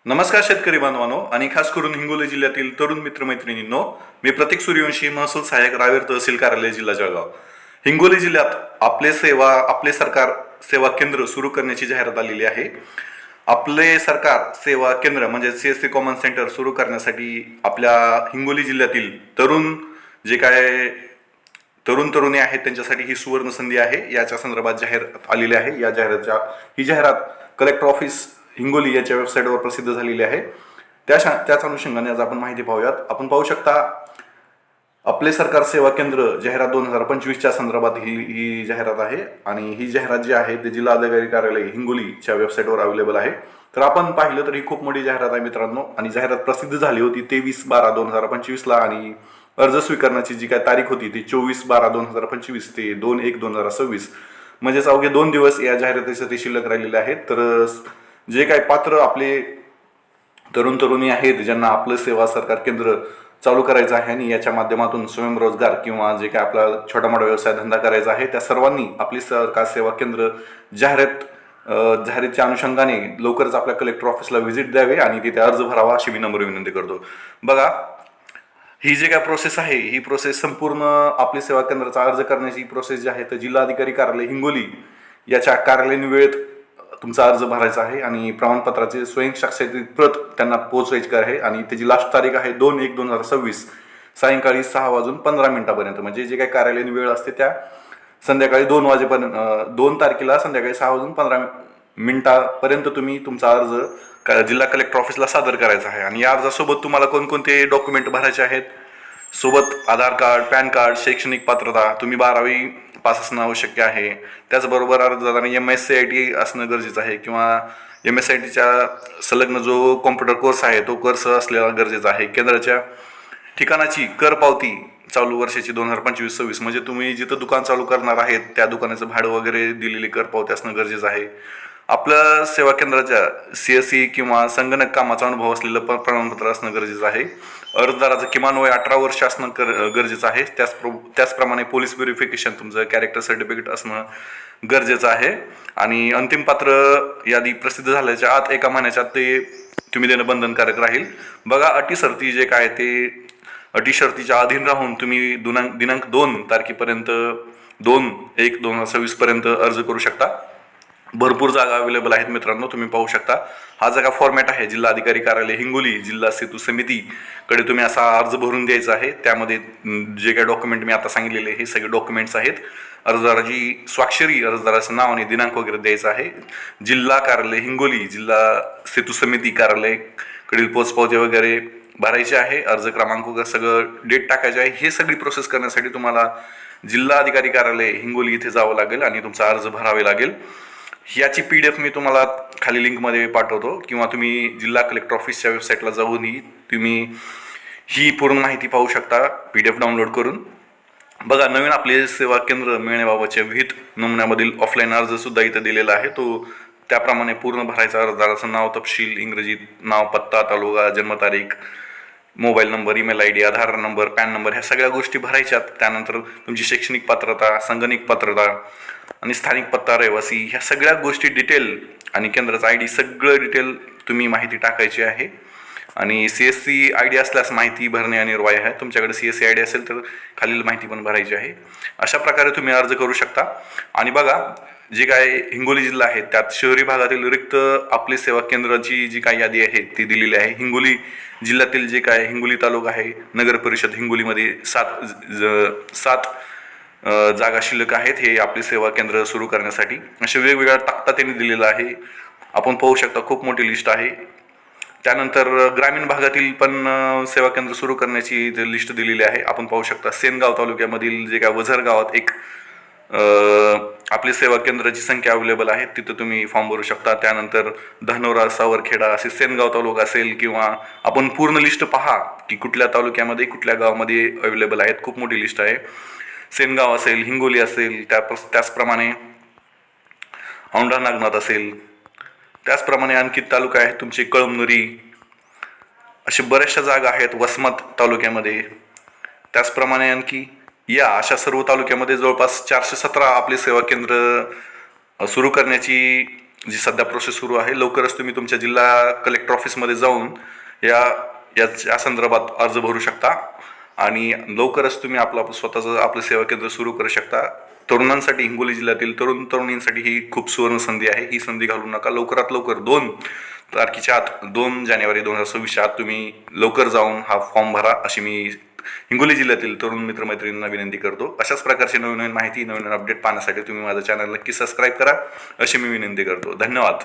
नमस्कार शेतकरी बांधवांनो आणि खास करून हिंगोली जिल्ह्यातील तरुण मित्रमैत्रिणींनो, मी प्रतीक सूर्यवंशी, महसूल सहाय्यक, रावेर तहसील कार्यालय, जिल्हा जळगाव. हिंगोली जिल्ह्यात आपले सरकार सेवा केंद्र सुरू करण्याची जाहिरात आलेली आहे. आपले सरकार सेवा केंद्र म्हणजे CSC कॉमन सेंटर सुरू करण्यासाठी आपल्या हिंगोली जिल्ह्यातील जे काय तरुण तरुणी आहेत त्यांच्यासाठी ही सुवर्ण संधी आहे. याच्या संदर्भात जाहिरात आलेली आहे. ही जाहिरात कलेक्टर ऑफिस हिंगोली याच्या वेबसाईटवर प्रसिद्ध झालेली आहे. त्याच अनुषंगाने आज आपण माहिती पाहूयात. आपण पाहू शकता आपले सरकार सेवा केंद्र जाहिरात 2025च्या संदर्भात ही जाहिरात आहे आणि ही जाहिरात जी आहे ते जिल्हाधिकारी कार्यालय हिंगोलीच्या वेबसाईटवर अवेलेबल आहे. तर आपण पाहिलं तर ही खूप मोठी जाहिरात आहे मित्रांनो आणि जाहिरात प्रसिद्ध झाली होती 23/12/2025 आणि अर्ज स्वीकारण्याची जी काय तारीख होती ती 24/12/2025 ते 2/1/2026 म्हणजेच अवघे 2 दिवस या जाहिरातीसाठी शिल्लक राहिलेले आहेत. तर जे काही पात्र आपले तरुण तरुणी आहेत ज्यांना आपलं सेवा सरकार केंद्र चालू करायचं आहे आणि याच्या माध्यमातून स्वयंरोजगार किंवा जे काय आपला छोटा मोठा व्यवसाय धंदा करायचा आहे त्या सर्वांनी आपली सरकार सेवा केंद्र जाहिरातीच्या अनुषंगाने लवकरच आपल्या कलेक्टर ऑफिसला व्हिजिट द्यावे आणि तिथे अर्ज भरावा अशी मी नम्र विनंती करतो. बघा, ही जी काय प्रोसेस आहे ही प्रोसेस संपूर्ण आपली सेवा केंद्राचा अर्ज करण्याची प्रोसेस जी आहे तर जिल्हाधिकारी कार्यालय हिंगोली याच्या कार्यालयीन वेळेत तुमचा अर्ज भरायचा आहे आणि प्रमाणपत्राचे स्वयंसाक्षरीकृत प्रत त्यांना पोहोचवायची आहे आणि त्याची लास्ट तारीख आहे 2/1/2026 सायंकाळी 6:15 म्हणजे जे काही कार्यालयीन वेळ असते त्या संध्याकाळी 2 वाजेपर्यंत 2 तारखेला संध्याकाळी 6:15 तुम्ही तुमचा अर्ज जिल्हा कलेक्टर ऑफिसला सादर करायचा आहे. आणि या अर्जासोबत तुम्हाला कोणकोणते डॉक्युमेंट भरायचे आहेत? सोबत आधार कार्ड, पॅन कार्ड, शैक्षणिक पात्रता, तुम्ही 12वी पास असणं आवश्यक आहे. त्याचबरोबर अर्जदाराने MSCIT असणं गरजेचं आहे किंवा MSCITच्या संलग्न जो कॉम्प्युटर कोर्स आहे तो कोर्स असलेला गरजेचा आहे. केंद्राच्या ठिकाणाची कर पावती चालू वर्षाची 2025-26 म्हणजे तुम्ही जिथं दुकान चालू करणार आहेत त्या दुकानाचं भाडं वगैरे दिलेली कर पावती असणं गरजेचं आहे. आपल्या सेवा केंद्राच्या CSE किंवा संगणक कामाचा अनुभव असलेलं प्रमाणपत्र असणं गरजेचं आहे. अर्जदाराचं किमान वय 18 वर्ष असणं गरजेचं आहे. त्याचप्रमाणे पोलीस व्हेरिफिकेशन तुमचं कॅरेक्टर सर्टिफिकेट असणं गरजेचं आहे. आणि अंतिम पात्र यादी प्रसिद्ध झाल्याच्या आत 1 महिन्याच्या आत ते तुम्ही देणं बंधनकारक राहील. बघा, अटी शर्ती जे काय ते अटी शर्तीच्या अधीन राहून तुम्ही दिनांक 2 तारखेपर्यंत 2/1/2026 पर्यंत अर्ज करू शकता. भरपूर जागा अवेलेबल आहेत मित्रांनो, तुम्ही पाहू शकता. हा जगा फॉर्मॅट आहे जिल्हाधिकारी कार्यालय हिंगोली जिल्हा सेतू समितीकडे तुम्ही असा अर्ज भरून द्यायचा आहे. त्यामध्ये जे काही डॉक्युमेंट मी आता सांगितलेले हे सगळे डॉक्युमेंट्स आहेत. अर्जदाराची स्वाक्षरी, अर्जदाराचं नाव आणि दिनांक वगैरे द्यायचा आहे. जिल्हा कार्यालय हिंगोली जिल्हा सेतू समिती कार्यालयाकडील पोचपावती वगैरे भरायचे आहे. अर्ज क्रमांक वगैरे सगळं डेट टाकायचे आहे. हे सगळी प्रोसेस करण्यासाठी तुम्हाला जिल्हा अधिकारी कार्यालय हिंगोली इथे जावं लागेल आणि तुमचा अर्ज भरावे लागेल. याची PDF मी तुम्हाला खाली लिंकमध्ये पाठवतो किंवा तुम्ही जिल्हा कलेक्टर ऑफिसच्या वेबसाईटला जाऊनही तुम्ही ही पूर्ण माहिती पाहू शकता PDF डाउनलोड करून. बघा, नवीन आपले सेवा केंद्र मिळण्याबाबतच्या विहित नमुन्यामधील ऑफलाईन अर्ज सुद्धा इथं दिलेला आहे. तो त्याप्रमाणे पूर्ण भरायचा. अर्जदाराचं नाव, तपशील, इंग्रजीत नाव, पत्ता, तालुका, जन्मतारीख, मोबाईल नंबर, ईमेल ID, आधार नंबर, पॅन नंबर ह्या सगळ्या गोष्टी भरायच्यात. त्यानंतर तुमची शैक्षणिक पात्रता, संगणक पात्रता आणि स्थानिक पत्ता, रहिवासी ह्या सगळ्या गोष्टी डिटेल आणि केंद्राचा ID सगळं डिटेल तुम्ही माहिती टाकायची आहे. आणि CSC ID असल्यास माहिती भरणे अनिवार्य आहे. तुमच्याकडे CSC ID असेल तर खालील माहिती पण भरायची आहे. अशा प्रकारे तुम्ही अर्ज करू शकता. आणि बघा, जे काय हिंगोली जिल्हा आहे त्यात शहरी भागातील रिक्त आपली सेवा केंद्राची जी काही यादी आहे ती दिलेली आहे. हिंगोली जिल्ह्यातील जे काय हिंगोली तालुका आहे, नगर परिषद हिंगोलीमध्ये 7 जागा शिल्लक आहेत हे आपली सेवा केंद्र सुरू करण्यासाठी. असे वेगवेगळ्या तक्ता त्यांनी दिलेला आहे. आपण पाहू शकता, खूप मोठी लिस्ट आहे. त्यानंतर ग्रामीण भागातील पण सेवा केंद्र सुरू करण्याची लिस्ट दिलेली आहे. आपण पाहू शकता सेनगाव तालुक्यामधील जे काय वझर गावात एक आपली सेवा केंद्राची संख्या अवेलेबल आहे, तिथं तुम्ही फॉर्म भरू शकता. त्यानंतर धानोरा, सावरखेडा असे सेनगाव तालुका असेल किंवा आपण पूर्ण लिस्ट पहा की कुठल्या तालुक्यामध्ये कुठल्या गावामध्ये अवेलेबल आहेत. खूप मोठी लिस्ट आहे. सेनगाव असेल, हिंगोली असेल, त्याचप्रमाणे औंढा नागनाथ असेल, त्याचप्रमाणे आणखी तालुका आहेत तुमचे कळमनुरी, असे बऱ्याचशा जागा आहेत वसमत तालुक्यामध्ये. त्याचप्रमाणे आणखी अशा सर्व तालुक्यामध्ये जवळपास 417 आपले सेवा केंद्र सुरू करण्याची जी सध्या प्रोसेस सुरू आहे. लवकरच तुम्ही तुमच्या जिल्हा कलेक्टर ऑफिसमध्ये जाऊन या संदर्भात अर्ज भरू शकता आणि लवकरच तुम्ही आपलं स्वतःचं आपलं सेवा केंद्र सुरू करू शकता. तरुणांसाठी, हिंगोली जिल्ह्यातील तरुणींसाठी ही खूप सुवर्ण संधी आहे. ही संधी घालवू नका. लवकरात लवकर 2 तारखेच्या आत, 2 जानेवारी 2026च्या आत तुम्ही लवकर जाऊन हा फॉर्म भरा, अशी मी हिंगोली जिल्ह्यातील तरुण मित्रमैत्रिणींना विनंती करतो. अशाच प्रकारची नवीन माहिती, नवीन अपडेट पाहण्यासाठी तुम्ही माझं चॅनल नक्की सबस्क्राईब करा, अशी मी विनंती करतो. धन्यवाद.